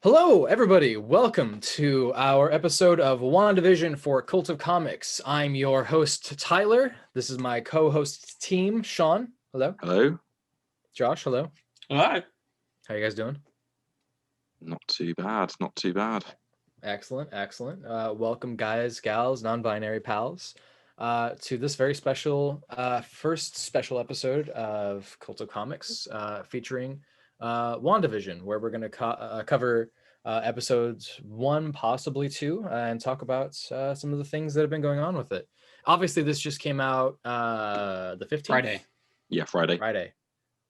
Hello, everybody. Welcome to our episode of WandaVision for Cult of Comics. I'm your host, Tyler. This is my co-host team, Sean. Hello. Hello. Josh, hello. Hi. How you guys doing? Not too bad. Not too bad. Excellent, excellent. Welcome, guys, gals, non-binary pals, to this very special first special episode of Cult of Comics featuring WandaVision, where we're going to cover episodes 1, possibly 2, and talk about some of the things that have been going on with it. Obviously, this just came out the 15th? Friday. Yeah, Friday. Friday.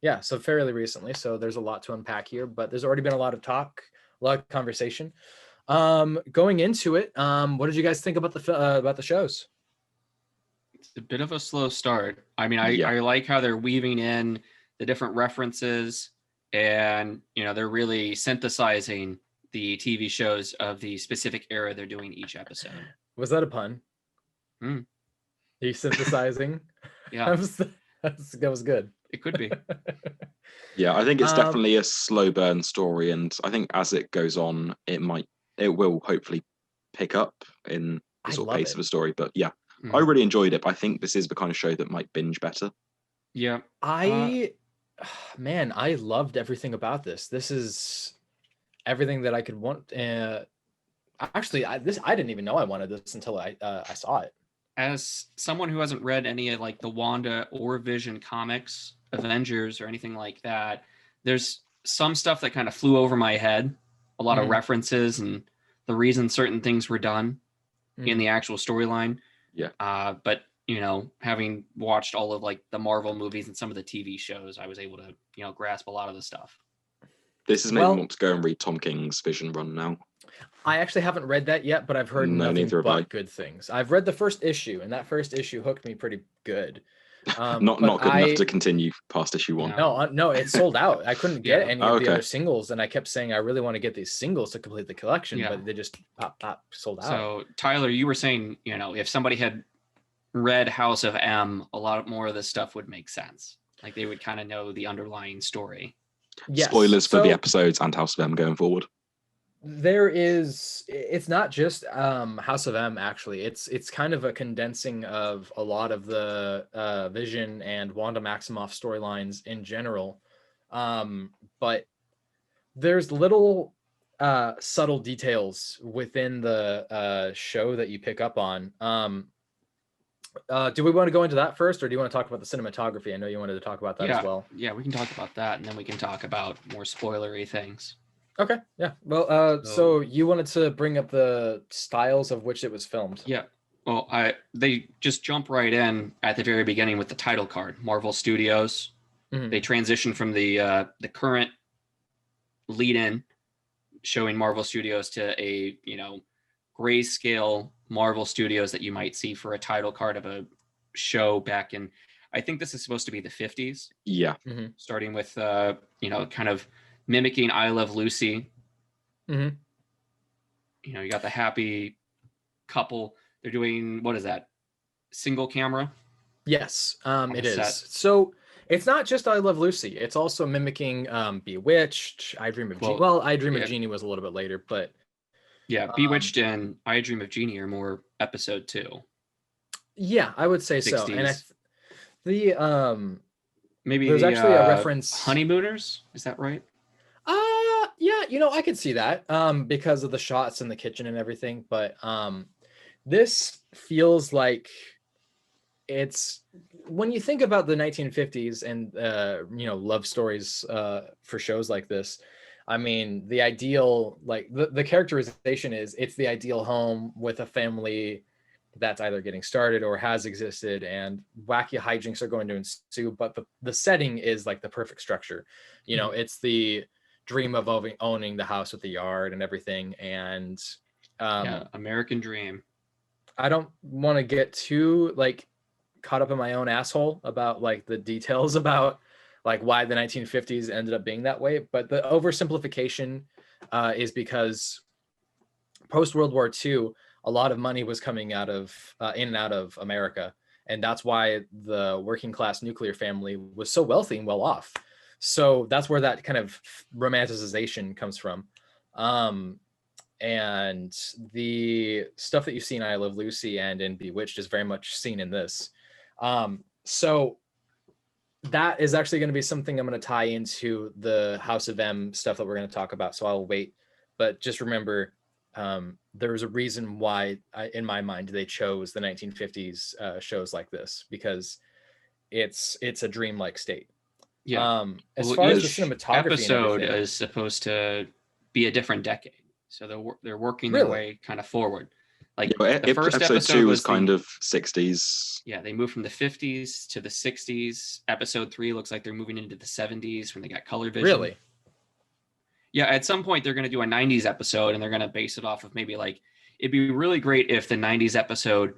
Yeah, so fairly recently. So there's a lot to unpack here, but there's already been a lot of talk, a lot of conversation. Going into it, what did you guys think about the shows? It's a bit of a slow start. I mean, I like how they're weaving in the different references, and they're really synthesizing the TV shows of the specific era they're doing each episode. Was that a pun? Are you synthesizing? Yeah, that was good. it could be. Yeah, I think it's definitely a slow burn story, and I think as it goes on, it will hopefully pick up in the sort of pace of the story. But yeah, I really enjoyed it. But I think this is the kind of show that might binge better. Yeah, I loved everything about this. This is everything that I could want. Actually, I didn't even know I wanted this until I saw it. As someone who hasn't read any of like the Wanda or Vision comics, Avengers, or anything like that, there's some stuff that kind of flew over my head. A lot of references and the reason certain things were done in the actual storyline. Yeah. But having watched all of like the Marvel movies and some of the TV shows, I was able to grasp a lot of the stuff. This has made me want to go and read Tom King's Vision run now. I actually haven't read that yet, but I've heard nothing but good things. I've read the first issue, and that first issue hooked me pretty good. Not good enough to continue past issue 1. No, it sold out. I couldn't get any of the other singles, and I kept saying I really want to get these singles to complete the collection, but they just sold out. So Tyler, you were saying, if somebody had read House of M, a lot more of this stuff would make sense. Like they would kind of know the underlying story. Yes. Spoilers for the episodes and House of M going forward. It's not just House of M, actually. It's kind of a condensing of a lot of the Vision and Wanda Maximoff storylines in general. But there's little subtle details within the show that you pick up on. Do we want to go into that first, or do you want to talk about the cinematography? I know you wanted to talk about that as well. Yeah, we can talk about that, and then we can talk about more spoilery things. Okay, yeah. Well, so you wanted to bring up the styles of which it was filmed. Yeah. Well, they just jump right in at the very beginning with the title card, Marvel Studios. They transition from the current lead-in showing Marvel Studios to a, grayscale Marvel Studios that you might see for a title card of a show back in, I think this is supposed to be the 50s. Yeah. Starting with, kind of mimicking I Love Lucy. You got the happy couple. They're doing, what is that? Single camera? Yes, it is. So it's not just I Love Lucy. It's also mimicking Bewitched, I Dream of Jeannie. Well, I Dream of Jeannie was a little bit later, but yeah, Bewitched and I Dream of Jeannie are more episode 2. Yeah, I would say 60s. So. And maybe there's actually a reference. Honeymooners, is that right? Yeah, I could see that because of the shots in the kitchen and everything. But this feels like it's, when you think about the 1950s and love stories for shows like this, I mean, the ideal, like the characterization is it's the ideal home with a family that's either getting started or has existed, and wacky hijinks are going to ensue. But the setting is like the perfect structure. It's the dream of owning the house with the yard and everything. And American dream. I don't want to get too caught up in my own asshole about the details about why the 1950s ended up being that way. But the oversimplification is because post World War II, a lot of money was coming out of in and out of America. And that's why the working class nuclear family was so wealthy and well off. So that's where that kind of romanticization comes from. And the stuff that you see in I Love Lucy and in Bewitched is very much seen in this. So that is actually going to be something I'm going to tie into the House of M stuff that we're going to talk about. So I'll wait. But just remember, there's a reason why, in my mind, they chose the 1950s shows like this, because it's a dreamlike state. Yeah. As far as the cinematography, episode is supposed to be a different decade, so they're working their way kind of forward. Like the first episode 2 was kind of 60s. Yeah, they moved from the 50s to the 60s. Episode 3 looks like they're moving into the 70s when they got color vision. Really? Yeah, at some point they're going to do a 90s episode, and they're going to base it off of maybe like, it'd be really great if the 90s episode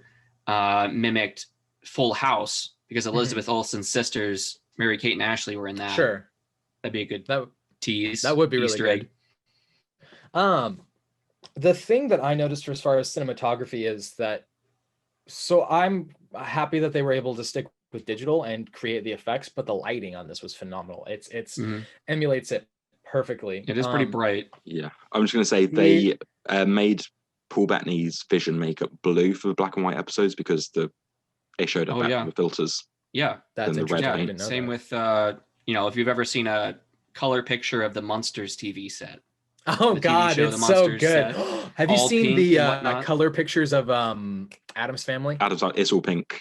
mimicked Full House, because Elizabeth Olsen's sisters, Mary Kate and Ashley, were in that. Sure. That'd be a good tease. That would be really good. The thing that I noticed as far as cinematography is that, so I'm happy that they were able to stick with digital and create the effects, but the lighting on this was phenomenal. It's emulates it perfectly. It is pretty bright. Yeah, I'm just going to say they made Paul Bettany's vision makeup blue for the black and white episodes because it showed up better with filters. Yeah, that's interesting. Same with if you've ever seen a color picture of the Munsters TV set. Oh God, it's so good. Have you seen the color pictures of Addams Family? It's all pink.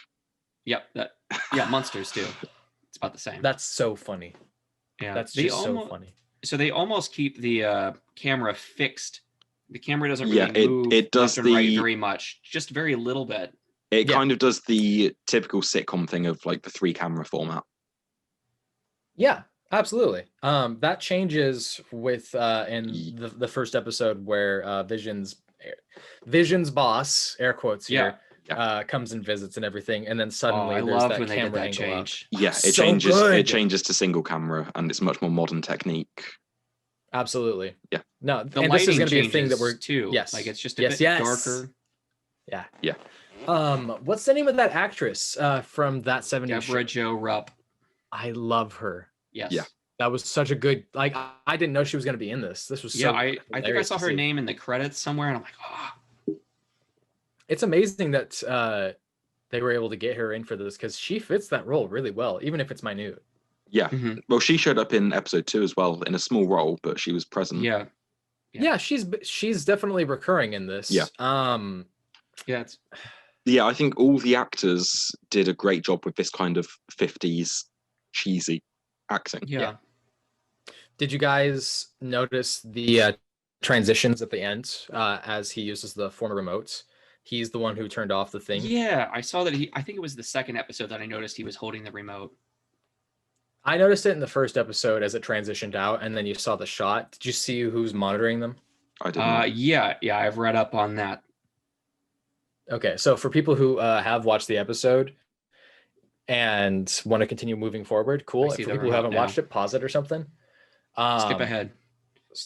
Yep. Munsters too. It's about the same. That's so funny. Yeah, that's just so funny. So they almost keep the camera fixed. The camera doesn't really move. It does left and right very much, just very little bit. It kind of does the typical sitcom thing of like the 3-camera format. Yeah. Absolutely. That changes with in the first episode where Vision's boss, air quotes here, comes and visits and everything, and then suddenly there's that camera angle change. Yeah, it changes to single camera, and it's much more modern technique. Absolutely. Yeah. No, the and lighting this is going to be a thing that we're too. Yes. Like it's just a bit darker. Yeah. Yeah. What's the name of that actress from that 70s Deborah Jo Rupp. I love her. Yes. Yeah. That was such a good, like, I didn't know she was going to be in this. This was so I think I saw her name in the credits somewhere, and I'm like, oh. It's amazing that they were able to get her in for this, because she fits that role really well, even if it's minute. Yeah. Well, she showed up in episode 2 as well in a small role, but she was present. Yeah, she's definitely recurring in this. Yeah. I think all the actors did a great job with this kind of 50s cheesy acting. Yeah. Did you guys notice the transitions at the end as he uses the former remotes? He's the one who turned off the thing. Yeah, I saw that I think it was the second episode that I noticed he was holding the remote. I noticed it in the first episode as it transitioned out, and then you saw the shot. Did you see who's monitoring them? I didn't. Yeah, I've read up on that. Okay, so for people who have watched the episode and want to continue moving forward, cool. For people who haven't watched it, pause it or something. Skip ahead.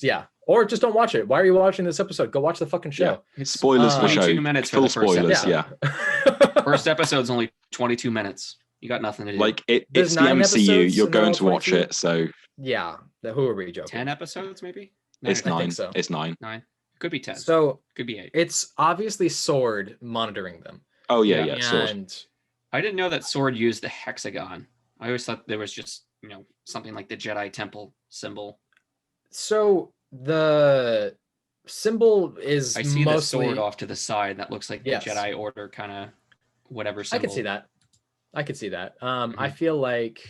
Yeah, or just don't watch it. Why are you watching this episode? Go watch the fucking show. Yeah. Spoilers for the show. 22 minutes Full for the first spoilers. episode. First episode's only 22 minutes. You got nothing to do. Like it's the MCU. You're going to watch it, so yeah. Who are we joking? 10 episodes, maybe. It's 9. I think so. It's 9. 9. Could be 10. So could be 8. It's obviously Sword monitoring them. Oh yeah. And I didn't know that Sword used the hexagon. I always thought there was just something like the Jedi Temple symbol. So the symbol is I see mostly the sword off to the side. That looks like the Jedi Order kind of whatever symbol. I could see that. I feel like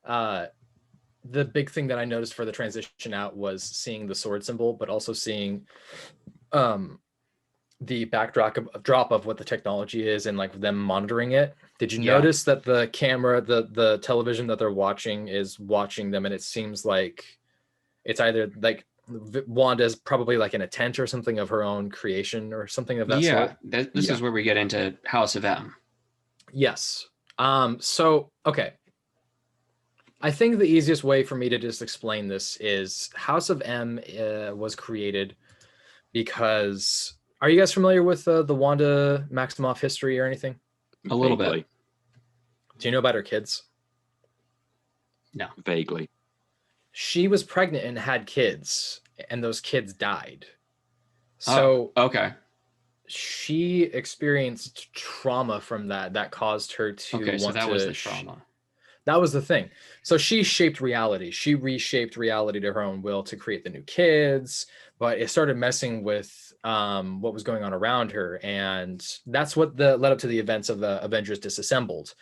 the big thing that I noticed for the transition out was seeing the sword symbol, but also seeing the backdrop of what the technology is and like them monitoring it. Did you notice that the camera, the television that they're watching is watching them, and it seems like it's either like Wanda's probably like in a tent or something of her own creation or something of that sort. This is where we get into House of M. Yes. So, okay. I think the easiest way for me to just explain this is House of M was created because... Are you guys familiar with the Wanda Maximoff history or anything? A little bit. Do you know about her kids? No. Vaguely. She was pregnant and had kids and those kids died. So okay. She experienced trauma from that caused her to okay, so want that to was the trauma. That was the thing. So she shaped reality. She reshaped reality to her own will to create the new kids, but it started messing with what was going on around her, and that's what led up to the events of the Avengers Disassembled.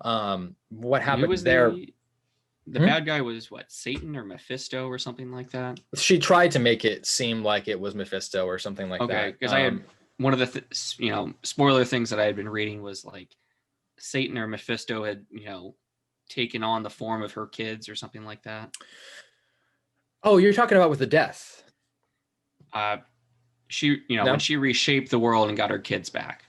What Who happened was there? the bad guy was what, Satan or Mephisto or something like that? She tried to make it seem like it was Mephisto or something like that. Okay, because I had one of the spoiler things that I had been reading was like Satan or Mephisto had taken on the form of her kids or something like that. Oh, you're talking about with the death. She, No? when she reshaped the world and got her kids back.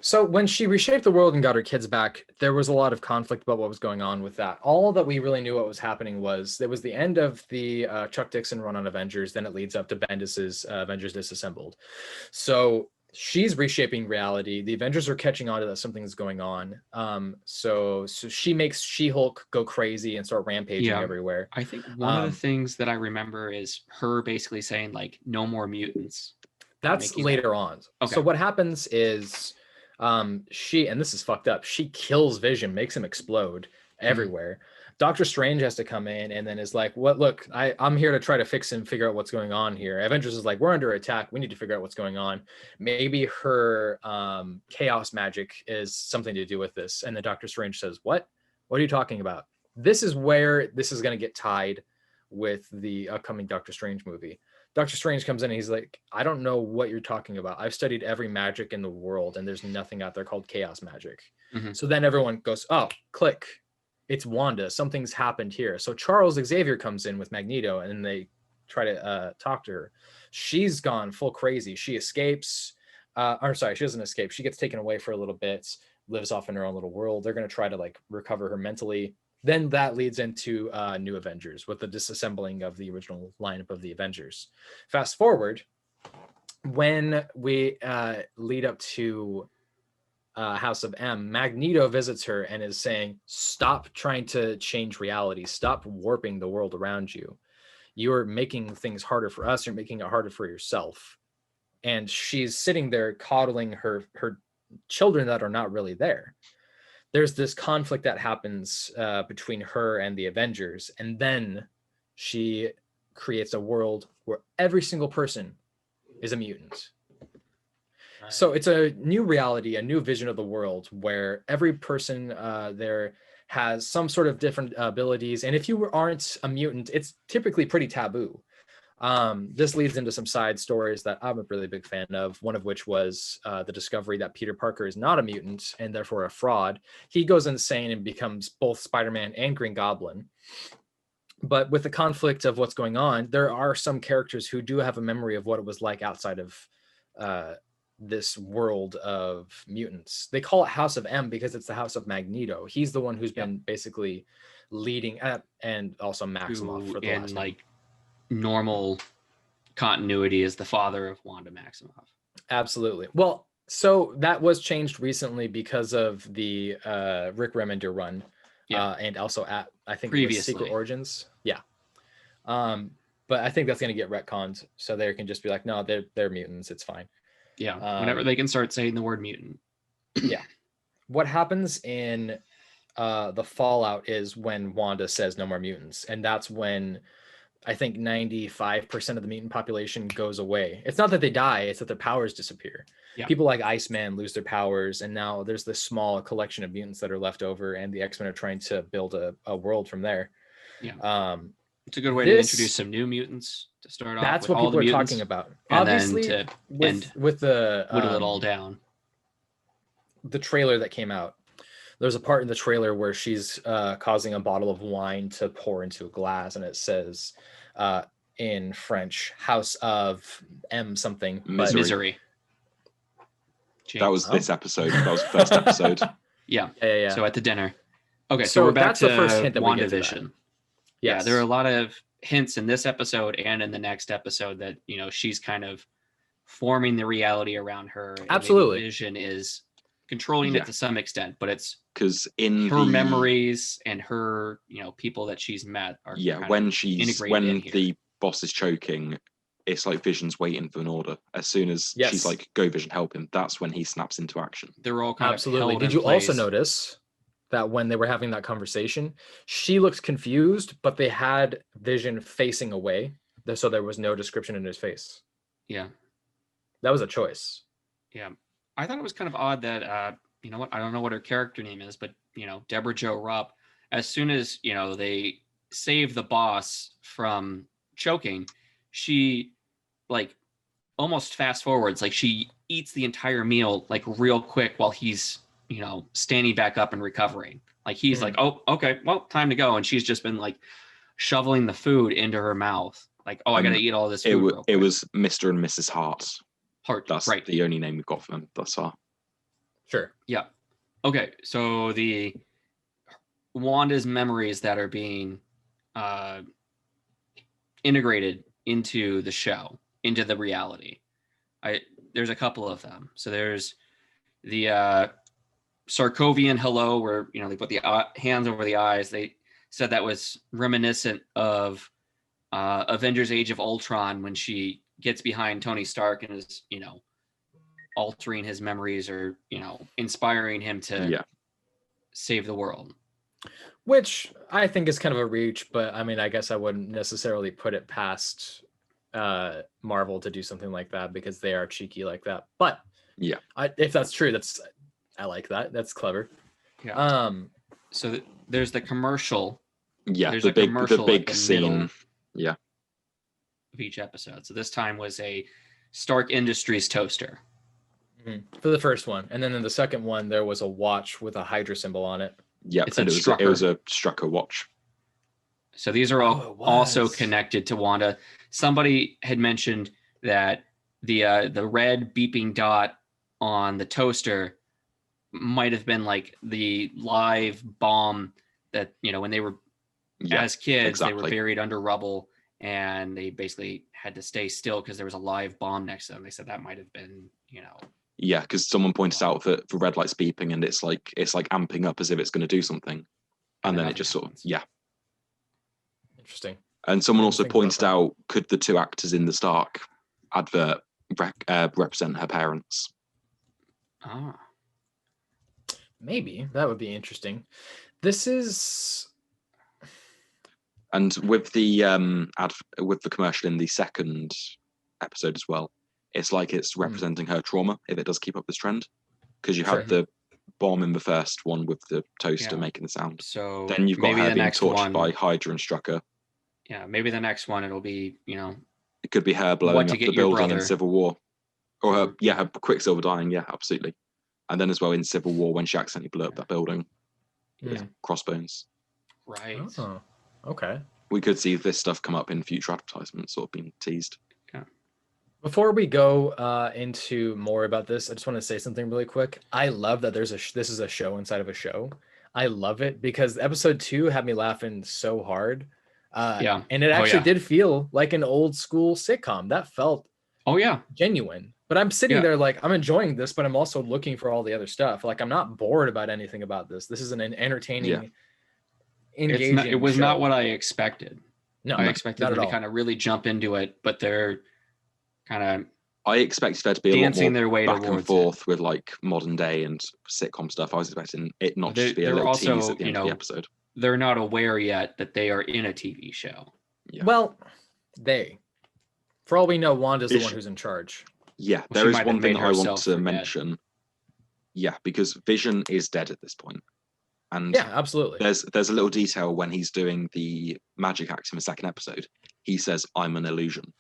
So when she reshaped the world and got her kids back, there was a lot of conflict about what was going on with that. All that we really knew what was happening was there was the end of the Chuck Dixon run on Avengers. Then it leads up to Bendis's Avengers Disassembled. So she's reshaping reality. The Avengers are catching on to that something's going on. So she makes She-Hulk go crazy and start rampaging everywhere. I think one of the things that I remember is her basically saying like, no more mutants. That's later on. Okay. So what happens is she, and this is fucked up, she kills Vision, makes him explode everywhere. Doctor Strange has to come in and then is like, what, look, I'm here to try to fix and figure out what's going on here. Avengers is like, we're under attack, we need to figure out what's going on. Maybe her chaos magic is something to do with this. And then Doctor Strange says, what are you talking about? This is where this is going to get tied with the upcoming Doctor Strange movie. Doctor Strange comes in and he's like, I don't know what you're talking about. I've studied every magic in the world and there's nothing out there called chaos magic. So then everyone goes, oh, click. It's Wanda. Something's happened here. So Charles Xavier comes in with Magneto and they try to talk to her. She's gone full crazy. She escapes. Or sorry, she doesn't escape. She gets taken away for a little bit, lives off in her own little world. They're going to try to like recover her mentally. Then that leads into New Avengers with the disassembling of the original lineup of the Avengers. Fast forward, when we lead up to House of M, Magneto visits her and is saying, stop trying to change reality. Stop warping the world around you. You're making things harder for us. You're making it harder for yourself. And she's sitting there coddling her children that are not really there. There's this conflict that happens between her and the Avengers. And then she creates a world where every single person is a mutant. Right. So it's a new reality, a new vision of the world where every person there has some sort of different abilities. And if you aren't a mutant, it's typically pretty taboo. This leads into some side stories that I'm a really big fan of, one of which was the discovery that Peter Parker is not a mutant and therefore a fraud. He goes insane and becomes both Spider-Man and Green Goblin. But with the conflict of what's going on, there are some characters who do have a memory of what it was like outside of this world of mutants. They call it House of M because it's the house of Magneto. He's the one who's been basically leading up, and also Maximoff for the last like normal continuity is the father of Wanda Maximoff. Absolutely. Well, so that was changed recently because of the Rick Remender run, and also at I think it was Secret Origins. Yeah. But I think that's going to get retconned, so they can just be like, no, they're mutants. It's fine. Yeah. Whenever they can start saying the word mutant. Yeah. What happens in the Fallout is when Wanda says no more mutants, and that's when I think 95% of the mutant population goes away. It's not that they die, it's that their powers disappear. Yeah. People like Iceman lose their powers, and now there's this small collection of mutants that are left over, and the X-Men are trying to build a world from there. Yeah. It's a good way to introduce some new mutants to start off. That's what people are talking about. Obviously, with the whittle it all down. The trailer that came out, there's a part in the trailer where she's causing a bottle of wine to pour into a glass, and it says in French, House of M something. Misery. That was this episode. That was the first episode. Yeah. So at the dinner. Okay, so we're back to the first hint that WandaVision. Yes. Yeah, there are a lot of hints in this episode and in the next episode that, she's kind of forming the reality around her. Absolutely. Vision is controlling it to some extent, but it's because in her memories and her, people that she's met are when the boss is choking, it's like Vision's waiting for an order. As soon as she's like, "Go, Vision, help him," that's when he snaps into action. They're all kind absolutely. of held Did in you place. also notice that when they were having that conversation, she looked confused, but they had Vision facing away, so there was no description in his face. Yeah, that was a choice. Yeah, I thought it was kind of odd that you know what, I don't know what her character name is, but you know, Deborah Jo Rupp, as soon as you know they save the boss from choking, she like almost fast forwards, like she eats the entire meal like real quick while he's, you know, standing back up and recovering. Like he's like, oh, okay, well, time to go. And she's just been like shoveling the food into her mouth. Like, oh, I got to eat all this food. It was Mr. and Mrs. Hart. That's right. the only name we've got for them thus far. Sure. Yeah. Okay. So the Wanda's memories that are being integrated into the show, into the reality. There's a couple of them. So there's the Sarkovian hello, where you know they put the hands over the eyes. They said that was reminiscent of Avengers: Age of Ultron, when she gets behind Tony Stark and is, you know, altering his memories, or you know, inspiring him to save the world. Which I think is kind of a reach, but I mean, I guess I wouldn't necessarily put it past Marvel to do something like that, because they are cheeky like that. But yeah, if that's true, I like that. That's clever. Yeah. So there's the commercial. Yeah, there's the big scene. Yeah. Of each episode. So this time was a Stark Industries toaster. Mm-hmm. For the first one, and then in the second one, there was a watch with a Hydra symbol on it. Yeah, it was a Strucker watch. So these are all also connected to Wanda. Somebody had mentioned that the red beeping dot on the toaster might have been like the live bomb that, you know, when they were as kids, they were buried under rubble and they basically had to stay still because there was a live bomb next to them. They said that might have been, you know. Yeah, because someone pointed out that the red light's beeping and it's like amping up as if it's going to do something, and then it just happens. Interesting. And someone also pointed out, could the two actors in the Stark advert represent her parents? Maybe that would be interesting. This is. And with the with the commercial in the second episode as well, it's like it's representing her trauma if it does keep up this trend, because you had the bomb in the first one with the toaster making the sound. So then you've got her being tortured by Hydra and Strucker. Yeah, maybe the next one it'll be, you know, it could be her blowing up the building in Civil War, or her Quicksilver dying. Yeah, absolutely. And then as well in Civil War when she accidentally blew up that building. Yeah, Crossbones. Right. Oh, okay. We could see this stuff come up in future advertisements, sort of being teased. Yeah. Before we go into more about this, I just want to say something really quick. I love that this is a show inside of a show. I love it because episode 2 had me laughing so hard. And it actually did feel like an old school sitcom. That felt genuine. But I'm sitting there like, I'm enjoying this, but I'm also looking for all the other stuff. Like, I'm not bored about anything about this. This is an entertaining, engaging it was show. Not what I expected. No, I expected them to kind of really jump into it, but they're kind of. I expected there to be a lot more their way back and forth with like modern day and sitcom stuff. I was expecting it not just to be a little tease at the end of the episode. They're not aware yet that they are in a TV show. Yeah. Well, for all we know, Wanda's the one who's in charge. Yeah, there is one thing I want to mention. Yeah, because Vision is dead at this point. And absolutely. There's a little detail when he's doing the magic act in the second episode. He says, "I'm an illusion."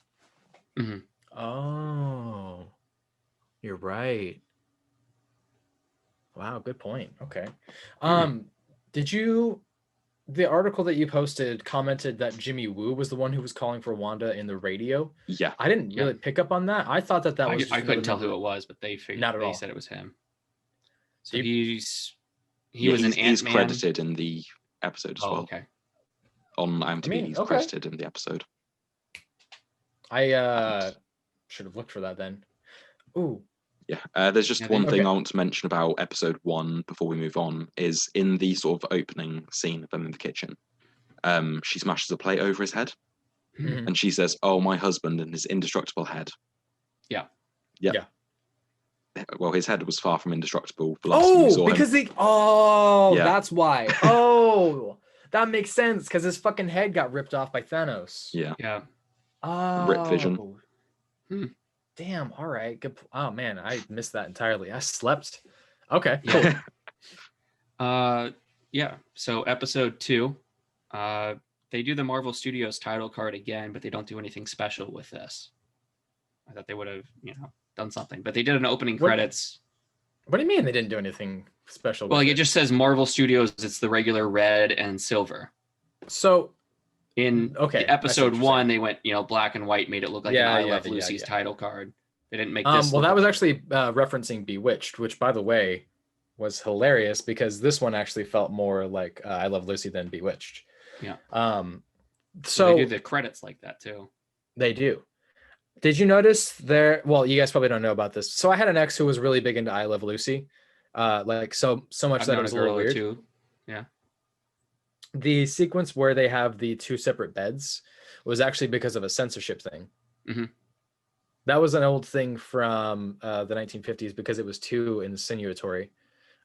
Mm-hmm. Oh, you're right. Wow, good point. Okay. The article that you posted commented that Jimmy Woo was the one who was calling for Wanda in the radio. Yeah. I didn't really pick up on that. I thought that was. I couldn't tell who it was, but they said it was him. So he was an Ant-Man. He's credited in the episode as well. Okay. On IMDb, he's credited in the episode. I should have looked for that then. Ooh. Yeah, there's just one thing I want to mention about episode 1 before we move on, is in the sort of opening scene of them in the kitchen, she smashes a plate over his head. and she says, "Oh, my husband and his indestructible head." Yeah. Well, his head was far from indestructible. The last time we saw because him. That's why. That makes sense because his fucking head got ripped off by Thanos. Yeah. Rip Vision. Damn. All right. Good. Oh man, I missed that entirely. I slept. Okay. Cool. Yeah. So episode 2, they do the Marvel Studios title card again, but they don't do anything special with this. I thought they would have, done something, but they did an opening credits. What do you mean they didn't do anything special? Well, it just says Marvel Studios. It's the regular red and silver. So in episode 1, they went, black and white, made it look like an I Love Lucy's title card. They didn't make this. Well, that was actually referencing Bewitched, which, by the way, was hilarious because this one actually felt more like I Love Lucy than Bewitched. Yeah. So they do the credits like that too. They do. Did you notice there? Well, you guys probably don't know about this. So I had an ex who was really big into I Love Lucy, so much that it was a little weird. Too. Yeah. The sequence where they have the 2 separate beds was actually because of a censorship thing. Mm-hmm. That was an old thing from the 1950s because it was too insinuatory.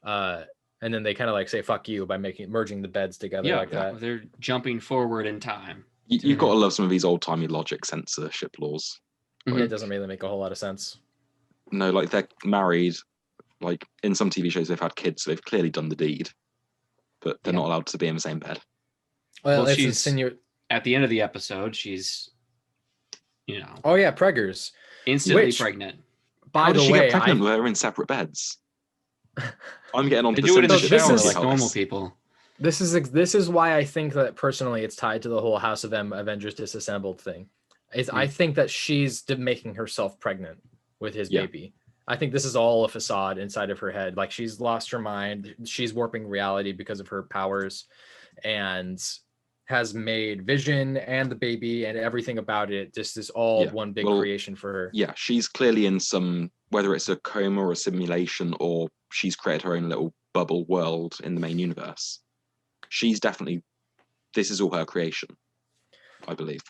And then they kind of like say "fuck you" by merging the beds together like that. They're jumping forward in time. You've got to love some of these old-timey logic censorship laws. It doesn't really make a whole lot of sense. No, like they're married. Like in some TV shows, they've had kids, so they've clearly done the deed, but they're not allowed to be in the same bed. Well, she's at the end of the episode. She's, Oh yeah, preggers. Instantly pregnant. By How the did she way, get pregnant when they're in separate beds? I'm getting on to they the do it in the censorship shower like normal people. This is why I think that personally it's tied to the whole House of M Avengers Disassembled thing. I think that she's making herself pregnant with his baby. I think this is all a facade inside of her head. Like she's lost her mind. She's warping reality because of her powers, and has made Vision and the baby and everything about it. This is all one big creation for her. Yeah, she's clearly in some, whether it's a coma or a simulation, or she's created her own little bubble world in the main universe. She's definitely, this is all her creation, I believe.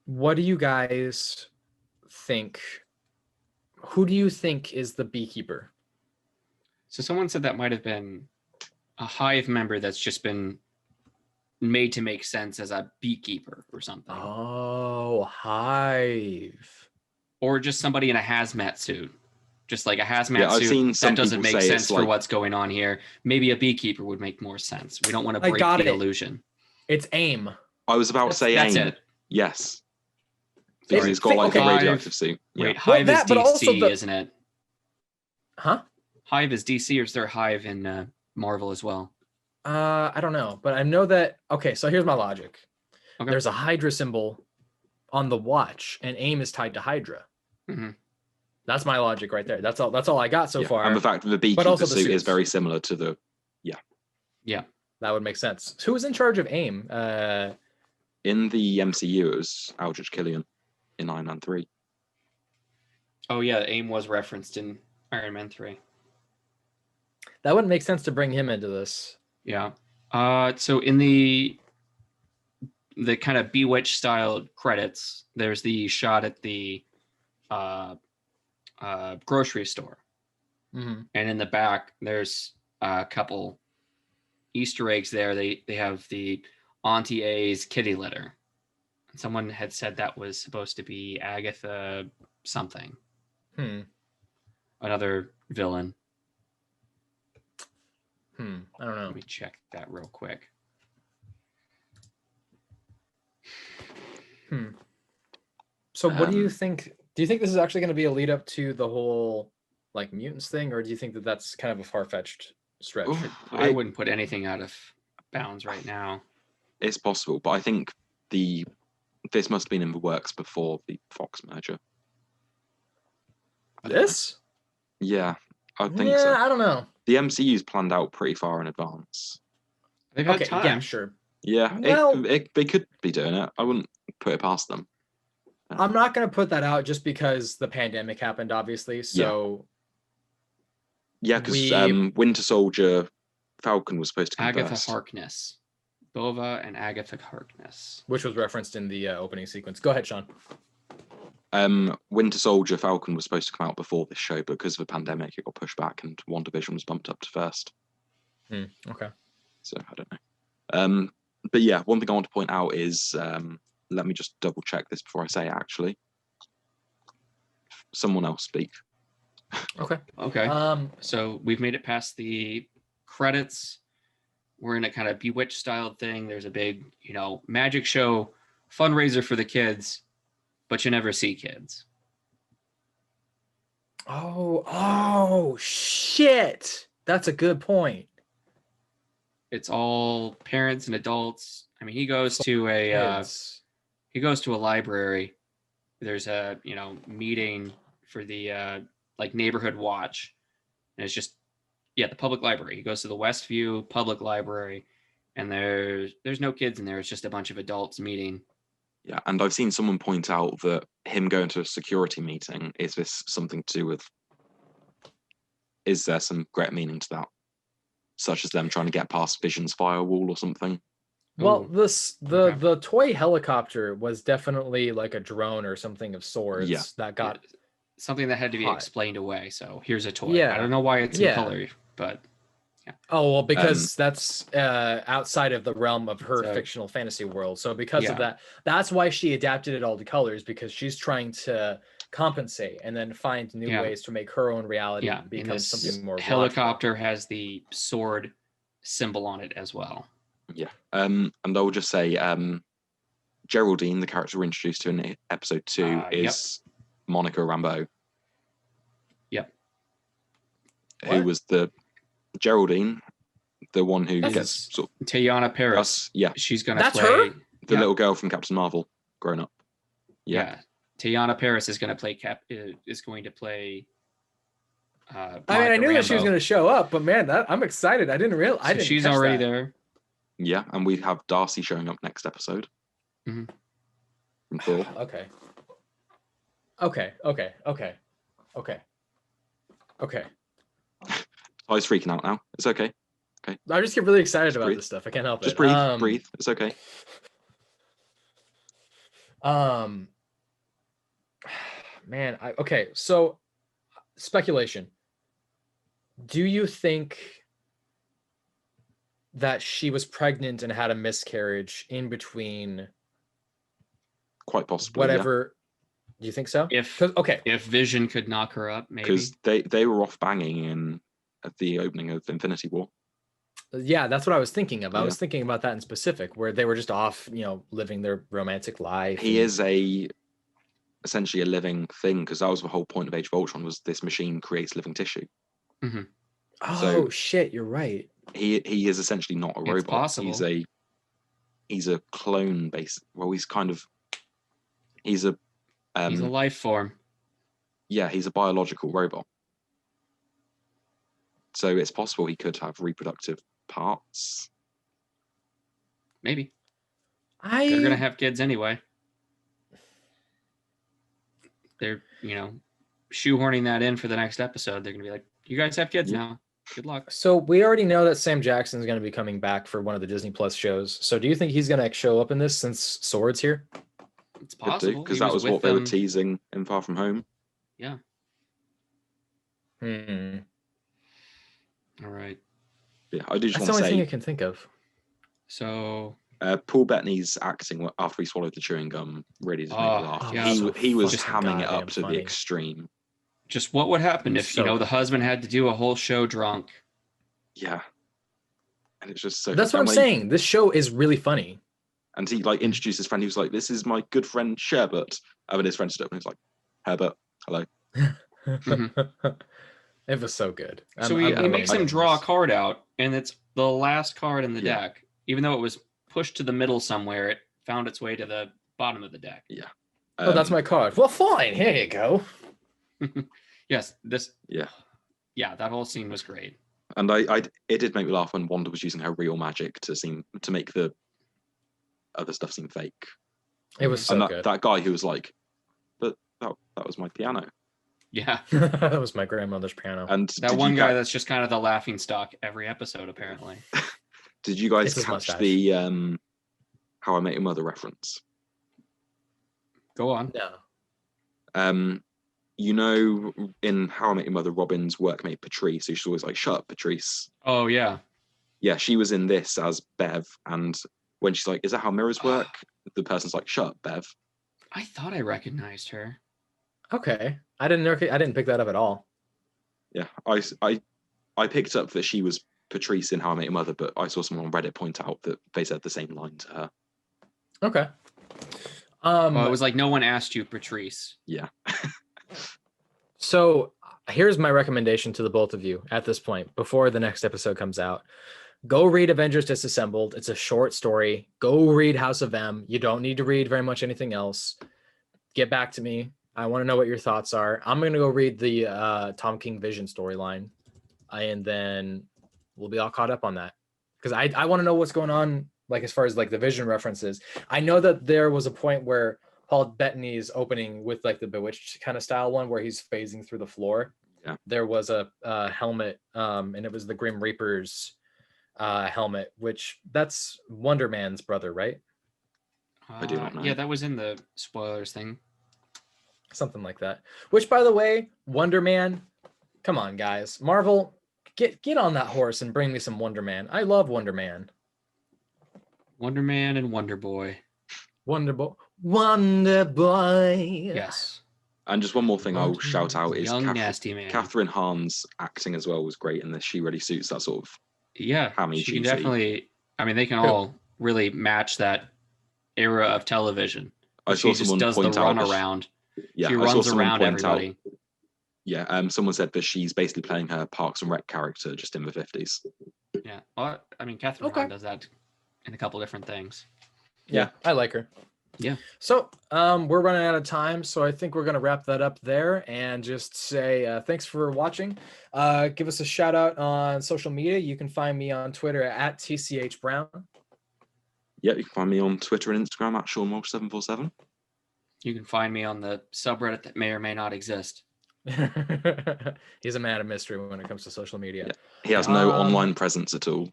What do you guys think? Who do you think is the beekeeper? So someone said that might have been a Hive member that's just been made to make sense as a beekeeper or something. Oh, Hive. Or just somebody in a hazmat suit. Just like a hazmat I've suit. seen some that doesn't people make say sense it's for like, what's going on here. Maybe a beekeeper would make more sense. We don't want to break the illusion. It's AIM. I was about to say that's AIM. It. Yes. Because he's got like a radioactive suit. Wait, Hive is DC, isn't it? Huh? Hive is DC, or is there Hive in Marvel as well? I don't know, but I know that. Okay, so here's my logic. Okay. There's a Hydra symbol on the watch, and AIM is tied to Hydra. Mm-hmm. That's my logic right there. That's all I got so far. And the fact that the beekeeper suit is very similar to the. Yeah. That would make sense. Who was in charge of AIM? In the MCU, it was Aldrich Killian in Iron Man 3. Oh yeah, AIM was referenced in Iron Man 3. That wouldn't make sense to bring him into this. Yeah. So in the kind of Bewitched style credits, there's the shot at the grocery store. Mm-hmm. And in the back, there's a couple Easter eggs there. They have the Auntie A's kitty litter. Someone had said that was supposed to be Agatha something. Another villain. I don't know. Let me check that real quick. So what do you think? Do you think this is actually going to be a lead up to the whole like mutants thing, or do you think that that's kind of a far-fetched stretch? I wouldn't put anything out of bounds right now. It's possible, but I think this must have been in the works before the Fox merger. This? Yeah, I think so. I don't know. The MCU's planned out pretty far in advance. They've had time. Yeah, sure. Yeah, they could be doing it. I wouldn't put it past them. I'm not going to put that out just because the pandemic happened, obviously. So yeah, because Winter Soldier, Falcon was supposed to come Agatha first. Harkness. Bova and Agatha Harkness. Which was referenced in the opening sequence. Go ahead, Sean. Winter Soldier Falcon was supposed to come out before this show, but because of the pandemic, it got pushed back, and WandaVision was bumped up to first. Okay. So I don't know. But yeah, one thing I want to point out is, let me just double check this before I say it, actually. Someone else speak. Okay. So we've made it past the credits. We're in a kind of Bewitched style thing. There's a big, magic show fundraiser for the kids, but you never see kids. Oh, shit. That's a good point. It's all parents and adults. I mean, he goes to a library. There's a, meeting for the neighborhood watch. And it's just, the public library. He goes to the Westview Public Library, and there's no kids in there. It's just a bunch of adults meeting. Yeah, and I've seen someone point out that him going to a security meeting, is this something to do with, is there some great meaning to that? Such as them trying to get past Vision's firewall or something? Well, the toy helicopter was definitely like a drone or something of sorts that got something that had to be hot. Explained away. So here's a toy. Yeah. I don't know why it's in color, but yeah. Oh, well, because that's outside of the realm of her fictional fantasy world. So because of that, that's why she adapted it all to colors, because she's trying to compensate and then find new ways to make her own reality become something more helicopter has the sword symbol on it as well. Yeah. And I will just say, Geraldine, the character we're introduced to in episode 2, is Monica Rambeau. Yep. Who was the Geraldine, the one who gets sort of Teyana Paris. She's gonna play the little girl from Captain Marvel, grown up. Yeah. Teyana Paris is gonna play is going to play. I knew that she was going to show up, but man, I'm excited. I didn't realize. She's already there. Yeah, and we have Darcy showing up next episode. Mm-hmm. From Thor. Okay. Ty's freaking out now. It's okay. Okay. I just get really excited about this stuff. I can't help it. Just breathe. It's okay. Man, so speculation. Do you think that she was pregnant and had a miscarriage in between? Quite possibly. Whatever. Do you think so? If Vision could knock her up, maybe. Because they were off banging at the opening of Infinity War. Yeah, that's what I was thinking of. I was thinking about that in specific, where they were just off, living their romantic life. He is essentially a living thing, because that was the whole point of Age of Ultron, was this machine creates living tissue. Mm-hmm. Oh, shit, you're right. He is essentially not a robot. It's possible. He's a clone based. Well, he's a life form. Yeah, he's a biological robot. So it's possible he could have reproductive parts. Maybe. They're gonna have kids anyway. They're, shoehorning that in for the next episode. They're gonna be like, "You guys have kids now. Good luck." So we already know that Sam Jackson's going to be coming back for one of the Disney Plus shows. So do you think he's going to show up in this since Sword's here? It's possible, because that was what they were teasing in Far From Home. Yeah. All right. Yeah, I do just want to say. That's the only thing I can think of. So. Paul Bettany's acting after he swallowed the chewing gum really did make me laugh. Yeah, he was hamming it up to the extreme. Just what would happen if the husband had to do a whole show drunk? Yeah, and it's just so. That's what I'm saying. This show is really funny. And he introduced his friend. He was like, "This is my good friend Sherbert." And his friend stood up and he was like, "Herbert, hello." It was so good. So he makes him draw a card out, and it's the last card in the deck. Even though it was pushed to the middle somewhere, it found its way to the bottom of the deck. Yeah. That's my card. Well, fine. Here you go. Yes. Yeah, that whole scene was great. And it did make me laugh when Wanda was using her real magic to make the other stuff seem fake. It was so good. That guy who was like, "But that was my piano." Yeah. That was my grandmother's piano. And that one guy that's just kind of the laughing stock every episode, apparently. Did you guys It's his catch mustache. the How I Met Your Mother reference? Go on. No. You know, in How I Met Your Mother, Robin's workmate Patrice, who she's always like, "Shut up, Patrice." Oh yeah. Yeah, she was in this as Bev, and when she's like, "Is that how mirrors work?" the person's like, "Shut up, Bev." I thought I recognized her. Okay, I didn't pick that up at all. Yeah, I picked up that she was Patrice in How I Met Your Mother, but I saw someone on Reddit point out that they said the same line to her. Okay. Well, it was like no one asked you, Patrice. Yeah. So here's my recommendation to the both of you at this point, before the next episode comes out. Go read Avengers Disassembled. It's a short story. Go read House of M. You don't need to read very much anything else. Get back to me. I want to know what your thoughts are. I'm going to go read the Tom King Vision storyline, and then we'll be all caught up on that. Because I want to know what's going on, like as far as like the Vision references. I know that there was a point where Paul Bettany's opening with like the Bewitched kind of style one where he's phasing through the floor. Yeah. There was a helmet, and it was the Grim Reaper's helmet, which that's Wonder Man's brother, right? I do not know. Yeah, that was in the spoilers thing. Something like that. Which, by the way, Wonder Man, come on, guys. Marvel, get on that horse and bring me some Wonder Man. I love Wonder Man. Wonder Man and Wonder Boy. Wonder Boy. Yes. And just one more thing I'll shout out is Young Nasty Man. Catherine Hahn's acting as well was great in this. She really suits that sort of hammy, she can cheesy. definitely. I mean, they can all really match that era of television. I saw she someone just does point the out run around. Yeah, she I saw runs someone around point everybody. out. Yeah, someone said that she's basically playing her Parks and Rec character just in the 50s. Yeah, well, I mean, Catherine Hahn does that in a couple different things. Yeah, I like her. Yeah. So we're running out of time, so I think we're going to wrap that up there and just say thanks for watching. Give us a shout out on social media. You can find me on Twitter at TCHBrown. Yeah, you can find me on Twitter and Instagram at SeanWalsh747. You can find me on the subreddit that may or may not exist. He's a man of mystery when it comes to social media. Yeah. He has no online presence at all.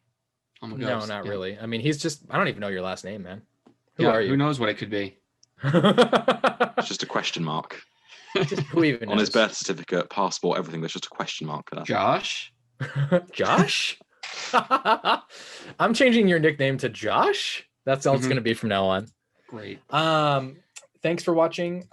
No, not really. I mean, he's just, I don't even know your last name, man. Who are you? Who knows what it could be? It's just a question mark. Just who even knows? On his birth certificate, passport, everything, there's just a question mark there. Josh? Josh? I'm changing your nickname to Josh. That's all it's going to be from now on. Great. Thanks for watching.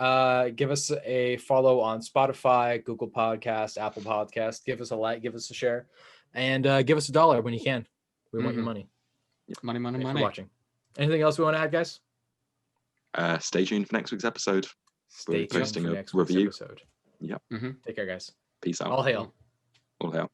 Give us a follow on Spotify, Google Podcast, Apple Podcast. Give us a like, give us a share, and give us $1 when you can. We want your money. Money. Thanks for watching. Anything else we want to add, guys? Stay tuned for next week's episode. Stay tuned posting for a next week's review. episode. Yep. Take care, guys. Peace out. All hail. All hail.